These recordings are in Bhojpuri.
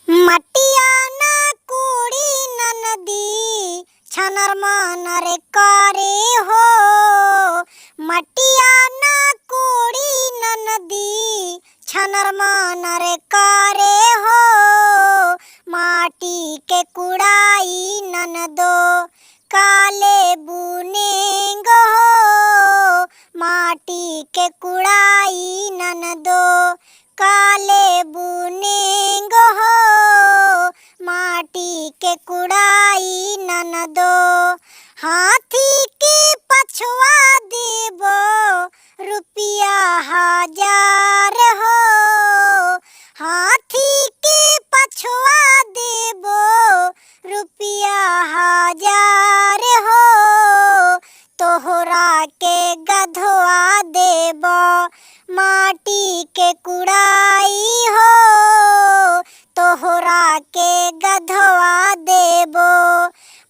मटिया ना कुड़ी ननदी छनर मनर करे हो। मटिया ना कुड़ी ननदी छनर मनर करे हो। माटी के कुड़ाई ननदो काले बुनेंगो हो। माटी के कुड़ाई ननदो काले बुनेंगो हो। माटी के कुड़ाई ननदो हाथी के पछुआ देबो रुपया 1000 हो। हाथी के पछुआ देबो रुपया 1000 हो। तोहरा के गधवा देबो माटी के कुड़ाई हो। तोहरा के गधवा देबो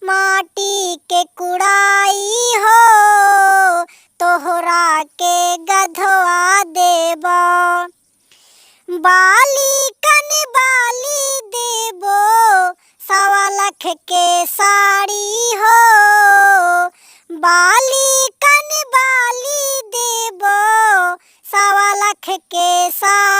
माटी के कुड़ाई हो। तोहरा के गधवा देबो बाली कन बाली देबो 1.25 लाख के साड़ी हो। बाली कन बाली देबो 1.25 लाख के साड़ी